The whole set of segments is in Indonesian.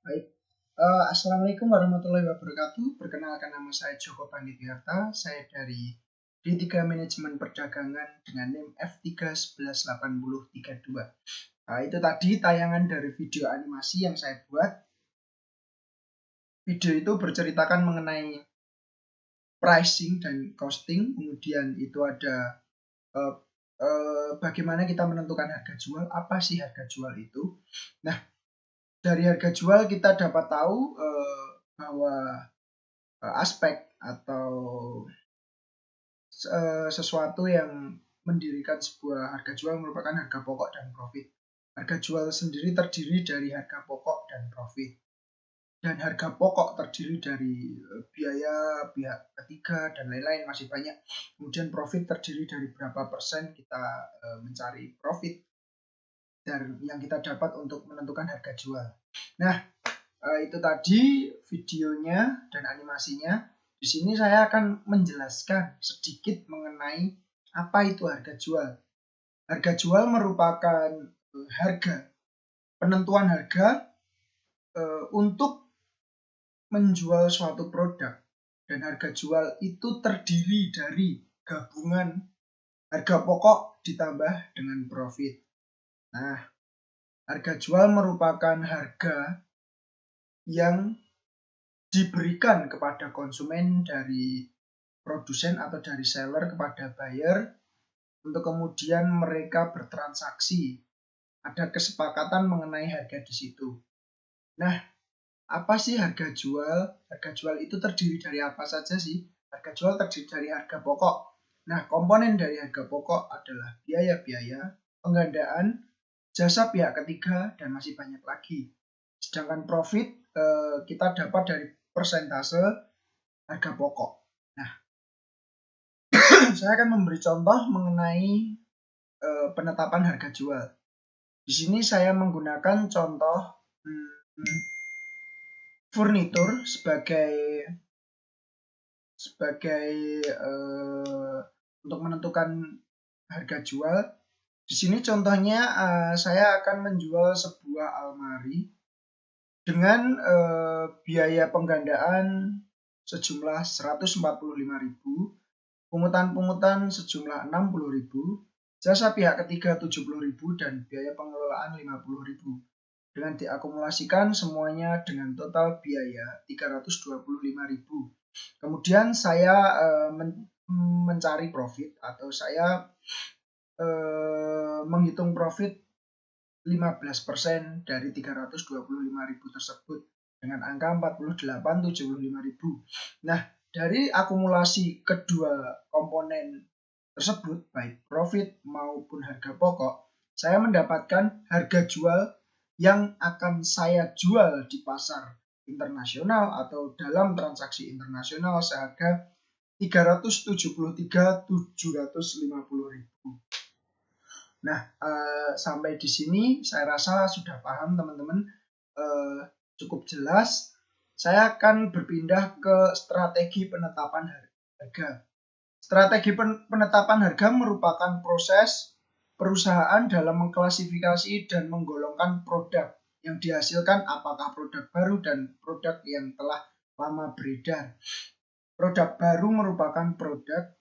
Baik, Assalamualaikum warahmatullahi wabarakatuh. Perkenalkan, nama saya Joko Panditiyarta. Saya dari D3 Manajemen Perdagangan dengan NIM F3118032. Itu tadi tayangan dari video animasi yang saya buat. Video itu berceritakan mengenai pricing dan costing, kemudian itu ada bagaimana kita menentukan harga jual, apa sih harga jual itu. Nah, dari harga jual kita dapat tahu bahwa aspek atau sesuatu yang mendirikan sebuah harga jual merupakan harga pokok dan profit. Harga jual sendiri terdiri dari harga pokok dan profit. Dan harga pokok terdiri dari biaya pihak ketiga dan lain-lain, masih banyak. Kemudian profit terdiri dari berapa persen kita mencari profit dari yang kita dapat untuk menentukan harga jual. Nah, itu tadi videonya dan animasinya. Di sini saya akan menjelaskan sedikit mengenai apa itu harga jual. Harga jual merupakan harga, penentuan harga untuk menjual suatu produk. Dan harga jual itu terdiri dari gabungan harga pokok ditambah dengan profit. Nah, harga jual merupakan harga yang diberikan kepada konsumen dari produsen atau dari seller kepada buyer untuk kemudian mereka bertransaksi. Ada kesepakatan mengenai harga di situ. Nah, apa sih harga jual? Harga jual itu terdiri dari apa saja sih? Harga jual terdiri dari harga pokok. Nah, komponen dari harga pokok adalah biaya-biaya, penggandaan, jasa pihak ketiga, dan masih banyak lagi. Sedangkan profit kita dapat dari persentase harga pokok. Nah, saya akan memberi contoh mengenai penetapan harga jual. Di sini saya menggunakan contoh furnitur sebagai untuk menentukan harga jual. Di sini contohnya saya akan menjual sebuah almari dengan biaya penggandaan sejumlah 145.000, pungutan-pungutan sejumlah 60.000, jasa pihak ketiga 70.000, dan biaya pengelolaan 50.000. Dengan diakumulasikan semuanya dengan total biaya 325.000. Kemudian saya mencari profit atau saya menghitung profit 15% dari 325.000 tersebut dengan angka 4875.000. Nah, dari akumulasi kedua komponen tersebut, baik profit maupun harga pokok, saya mendapatkan harga jual yang akan saya jual di pasar internasional atau dalam transaksi internasional seharga 373.750.000. Nah, sampai di sini saya rasa sudah paham teman-teman, cukup jelas. Saya akan berpindah ke strategi penetapan harga. Strategi penetapan harga merupakan proses perusahaan dalam mengklasifikasi dan menggolongkan produk yang dihasilkan, apakah produk baru dan produk yang telah lama beredar. Produk baru merupakan produk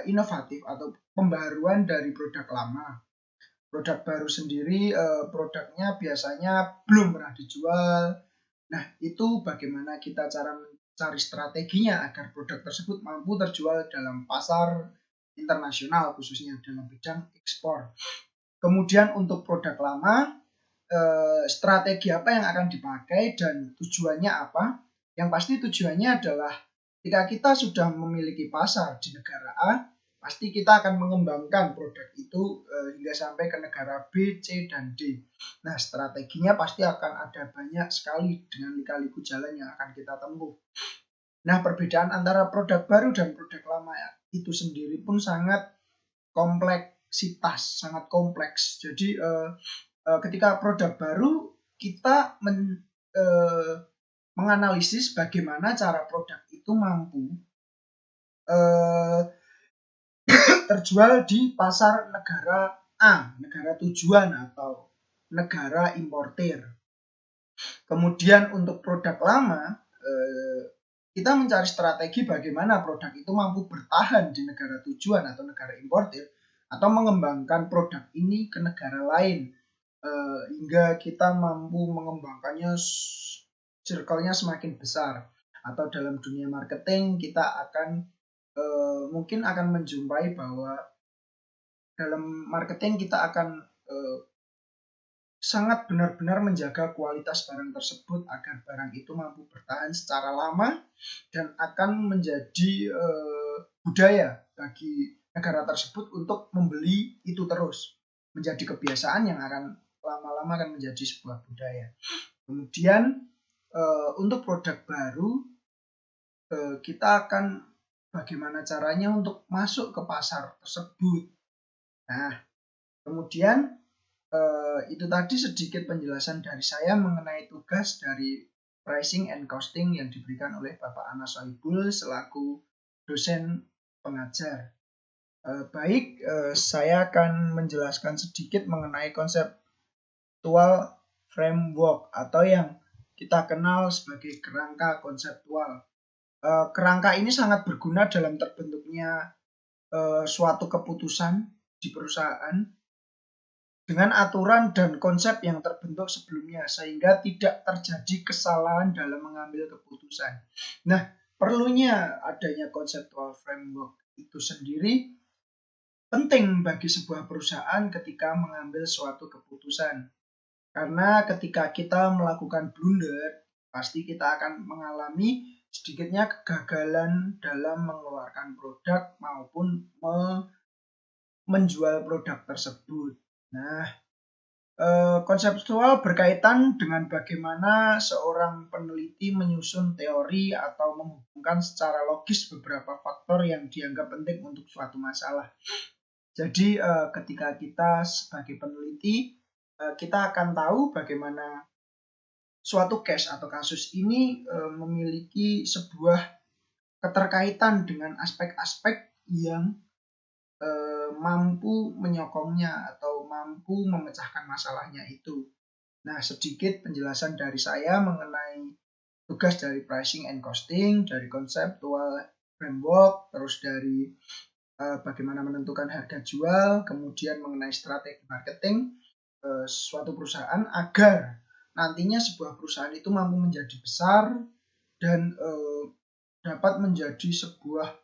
inovatif atau pembaharuan dari produk lama. Produk baru sendiri produknya biasanya belum pernah dijual. Nah, itu bagaimana kita cara mencari strateginya agar produk tersebut mampu terjual dalam pasar internasional, khususnya dalam bidang ekspor. Kemudian untuk produk lama, strategi apa yang akan dipakai dan tujuannya apa? Yang pasti tujuannya adalah jika kita sudah memiliki pasar di negara A, pasti kita akan mengembangkan produk itu hingga sampai ke negara B, C, dan D. Nah, strateginya pasti akan ada banyak sekali dengan lika-liku jalan yang akan kita tempuh. Nah, perbedaan antara produk baru dan produk lama itu sendiri pun sangat kompleksitas, sangat kompleks. Jadi ketika produk baru kita menganalisis bagaimana cara produk itu mampu terjual di pasar negara A, negara tujuan atau negara importir. Kemudian untuk produk lama, kita mencari strategi bagaimana produk itu mampu bertahan di negara tujuan atau negara importir, atau mengembangkan produk ini ke negara lain, hingga kita mampu mengembangkannya circle-nya semakin besar. Atau dalam dunia marketing kita akan mungkin akan menjumpai bahwa dalam marketing kita akan sangat benar-benar menjaga kualitas barang tersebut agar barang itu mampu bertahan secara lama dan akan menjadi budaya bagi negara tersebut untuk membeli itu terus, menjadi kebiasaan yang akan lama-lama akan menjadi sebuah budaya. Kemudian untuk produk baru, kita akan bagaimana caranya untuk masuk ke pasar tersebut. Nah, kemudian itu tadi sedikit penjelasan dari saya mengenai tugas dari pricing and costing yang diberikan oleh Bapak Anas Sohibul selaku dosen pengajar. Baik, saya akan menjelaskan sedikit mengenai konseptual framework atau yang kita kenal sebagai kerangka konseptual. Kerangka ini sangat berguna dalam terbentuknya suatu keputusan di perusahaan dengan aturan dan konsep yang terbentuk sebelumnya, sehingga tidak terjadi kesalahan dalam mengambil keputusan. Nah, perlunya adanya conceptual framework itu sendiri penting bagi sebuah perusahaan ketika mengambil suatu keputusan. Karena ketika kita melakukan blunder, pasti kita akan mengalami sedikitnya kegagalan dalam mengeluarkan produk maupun menjual produk tersebut. Nah, konseptual berkaitan dengan bagaimana seorang peneliti menyusun teori atau menghubungkan secara logis beberapa faktor yang dianggap penting untuk suatu masalah. Jadi ketika kita sebagai peneliti, kita akan tahu bagaimana suatu case atau kasus ini memiliki sebuah keterkaitan dengan aspek-aspek yang mampu menyokongnya atau mampu memecahkan masalahnya itu. Nah, sedikit penjelasan dari saya mengenai tugas dari pricing and costing, dari conceptual framework, terus dari bagaimana menentukan harga jual, kemudian mengenai strategi marketing suatu perusahaan agar nantinya sebuah perusahaan itu mampu menjadi besar dan dapat menjadi sebuah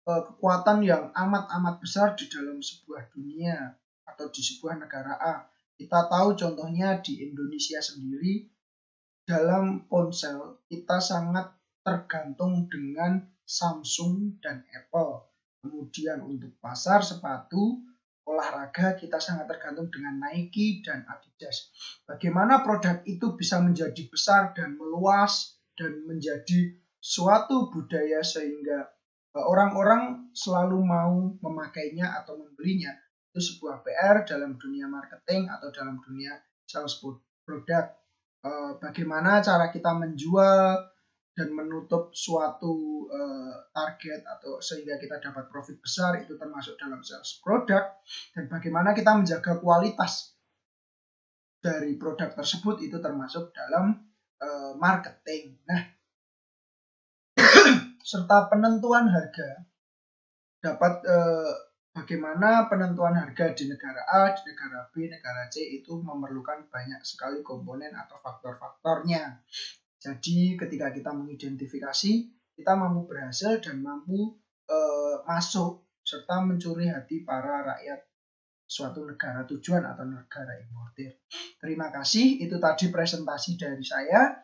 kekuatan yang amat-amat besar di dalam sebuah dunia atau di sebuah negara A. Kita tahu contohnya di Indonesia sendiri, dalam ponsel kita sangat tergantung dengan Samsung dan Apple. Kemudian untuk pasar sepatu, olahraga kita sangat tergantung dengan Nike dan Adidas. Bagaimana produk itu bisa menjadi besar dan meluas dan menjadi suatu budaya sehingga orang-orang selalu mau memakainya atau membelinya, itu sebuah PR dalam dunia marketing atau dalam dunia sales produk. Bagaimana cara kita menjual dan menutup suatu target atau sehingga kita dapat profit besar, itu termasuk dalam sales produk, dan bagaimana kita menjaga kualitas dari produk tersebut itu termasuk dalam marketing. Nah, serta penentuan harga dapat bagaimana penentuan harga di negara A, di negara B, negara C itu memerlukan banyak sekali komponen atau faktor-faktornya. Jadi ketika kita mengidentifikasi, kita mampu berhasil dan mampu masuk serta mencuri hati para rakyat suatu negara tujuan atau negara importir. Terima kasih, itu tadi presentasi dari saya.